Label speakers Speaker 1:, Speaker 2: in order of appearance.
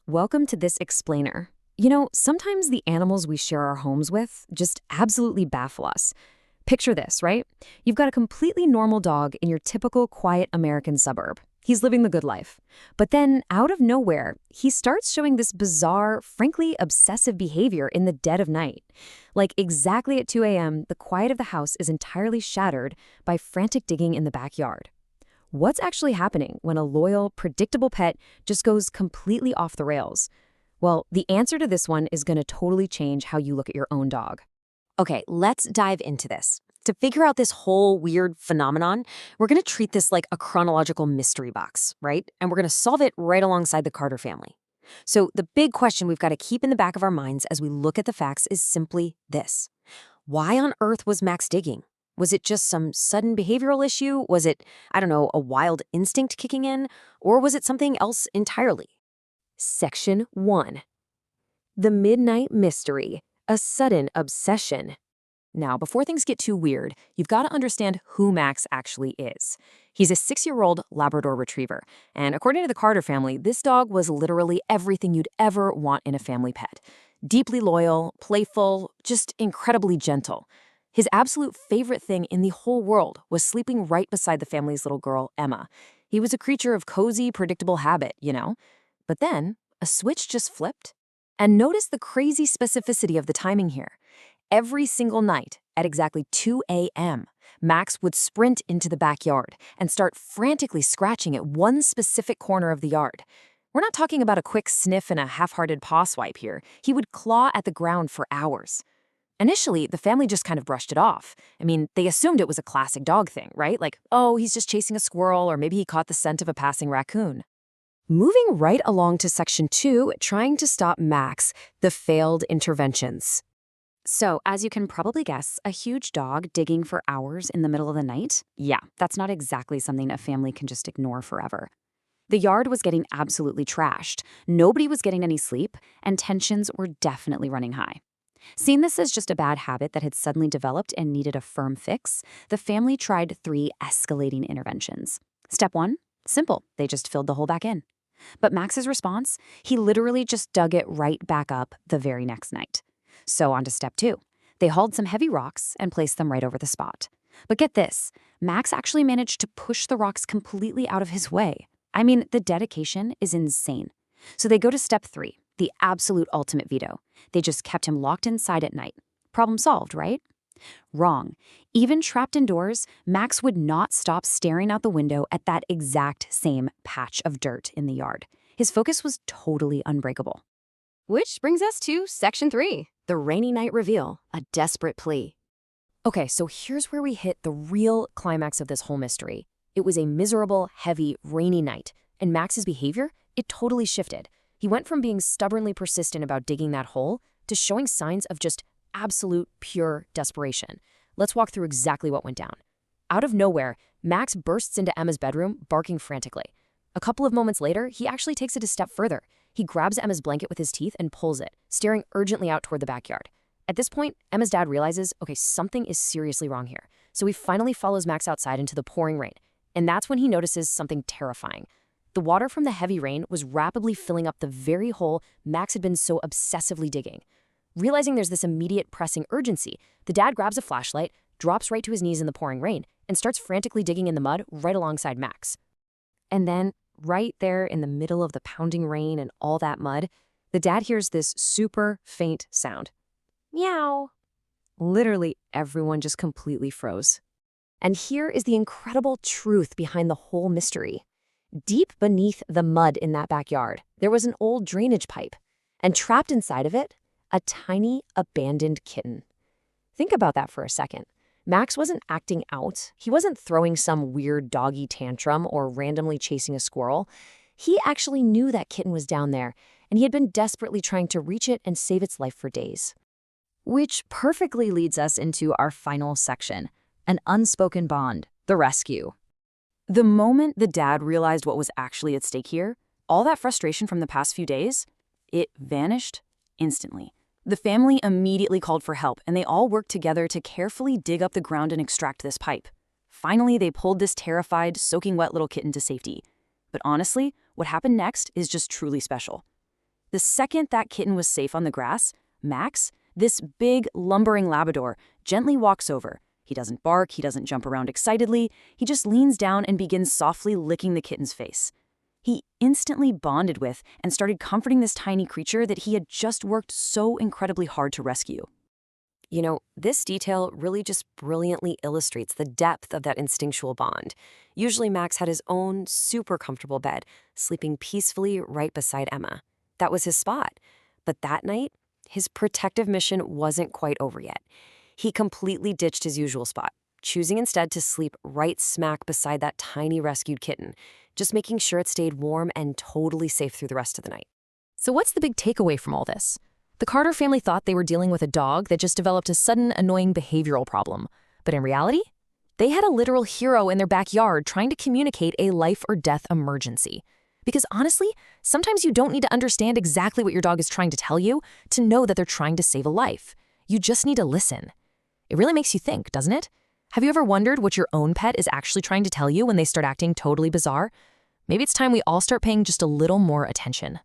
Speaker 1: Welcome to this explainer. You know, sometimes the animals we share our homes with just absolutely baffle us. Picture this, right? You've got a completely normal dog in your typical quiet American suburb. He's living the good life. But then, out of nowhere, he starts showing this bizarre, frankly obsessive behavior in the dead of night. Like exactly at 2 a.m., the quiet of the house is entirely shattered by frantic digging in the backyard. What's actually happening when a loyal, predictable pet just goes completely off the rails? Well, the answer to this one is going to totally change how you look at your own dog.
Speaker 2: Okay, let's dive into this. To figure out this whole weird phenomenon, we're going to treat this like a chronological mystery box, right? And we're going to solve it right alongside the Carter family. So the big question we've got to keep in the back of our minds as we look at the facts is simply this. Why on earth was Max digging? Was it just some sudden behavioral issue? Was it, I don't know, a wild instinct kicking in? Or was it something else entirely?
Speaker 1: Section 1. The Midnight Mystery, a Sudden Obsession. Now, before things get too weird, you've got to understand who Max actually is. He's a 6-year-old Labrador retriever, and according to the Carter family, this dog was literally everything you'd ever want in a family pet. Deeply loyal, playful, just incredibly gentle. His absolute favorite thing in the whole world was sleeping right beside the family's little girl, Emma. He was a creature of cozy, predictable habit, you know? But then, a switch just flipped. And notice the crazy specificity of the timing here. Every single night, at exactly 2 a.m., Max would sprint into the backyard and start frantically scratching at one specific corner of the yard. We're not talking about a quick sniff and a half-hearted paw swipe here. He would claw at the ground for hours. Initially, the family just kind of brushed it off. I mean, they assumed it was a classic dog thing, right? Like, oh, he's just chasing a squirrel, or maybe he caught the scent of a passing raccoon. Moving right along to Section 2, trying to stop Max, the failed interventions. So, as you can probably guess, a huge dog digging for hours in the middle of the night? Yeah, that's not exactly something a family can just ignore forever. The yard was getting absolutely trashed, nobody was getting any sleep, and tensions were definitely running high. Seeing this as just a bad habit that had suddenly developed and needed a firm fix, the family tried 3 escalating interventions. Step 1, simple, they just filled the hole back in. But Max's response? He literally just dug it right back up the very next night. So on to step 2. They hauled some heavy rocks and placed them right over the spot. But get this, Max actually managed to push the rocks completely out of his way. I mean, the dedication is insane. So they go to step 3, the absolute ultimate veto. They just kept him locked inside at night. Problem solved, right? Wrong. Even trapped indoors, Max would not stop staring out the window at that exact same patch of dirt in the yard. His focus was totally unbreakable.
Speaker 3: Which brings us to Section 3, the rainy night reveal, a desperate plea.
Speaker 1: Okay, so here's where we hit the real climax of this whole mystery. It was a miserable, heavy, rainy night, and Max's behavior, it totally shifted. He went from being stubbornly persistent about digging that hole to showing signs of just absolute, pure desperation. Let's walk through exactly what went down. Out of nowhere, Max bursts into Emma's bedroom, barking frantically. A couple of moments later, he actually takes it a step further. He grabs Emma's blanket with his teeth and pulls it, staring urgently out toward the backyard. At this point, Emma's dad realizes, okay, something is seriously wrong here. So he finally follows Max outside into the pouring rain. And that's when he notices something terrifying. The water from the heavy rain was rapidly filling up the very hole Max had been so obsessively digging. Realizing there's this immediate pressing urgency, the dad grabs a flashlight, drops right to his knees in the pouring rain, and starts frantically digging in the mud right alongside Max. And then, right there in the middle of the pounding rain and all that mud, the dad hears this super faint sound. Meow. Literally everyone just completely froze. And here is the incredible truth behind the whole mystery. Deep beneath the mud in that backyard, there was an old drainage pipe, and trapped inside of it, a tiny, abandoned kitten. Think about that for a second. Max wasn't acting out. He wasn't throwing some weird doggy tantrum or randomly chasing a squirrel. He actually knew that kitten was down there, and he had been desperately trying to reach it and save its life for days. Which perfectly leads us into our final section, an unspoken bond, the rescue. The moment the dad realized what was actually at stake here, all that frustration from the past few days, it vanished instantly. The family immediately called for help, and they all worked together to carefully dig up the ground and extract this pipe. Finally, they pulled this terrified, soaking wet little kitten to safety. But honestly, what happened next is just truly special. The second that kitten was safe on the grass, Max, this big, lumbering Labrador, gently walks over. He doesn't bark, he doesn't jump around excitedly, he just leans down and begins softly licking the kitten's face. He instantly bonded with and started comforting this tiny creature that he had just worked so incredibly hard to rescue.
Speaker 2: You know, this detail really just brilliantly illustrates the depth of that instinctual bond. Usually Max had his own super comfortable bed, sleeping peacefully right beside Emma. That was his spot. But that night, his protective mission wasn't quite over yet. He completely ditched his usual spot, choosing instead to sleep right smack beside that tiny rescued kitten, just making sure it stayed warm and totally safe through the rest of the night.
Speaker 1: So what's the big takeaway from all this? The Carter family thought they were dealing with a dog that just developed a sudden, annoying behavioral problem. But in reality, they had a literal hero in their backyard trying to communicate a life or death emergency. Because honestly, sometimes you don't need to understand exactly what your dog is trying to tell you to know that they're trying to save a life. You just need to listen. It really makes you think, doesn't it? Have you ever wondered what your own pet is actually trying to tell you when they start acting totally bizarre? Maybe it's time we all start paying just a little more attention.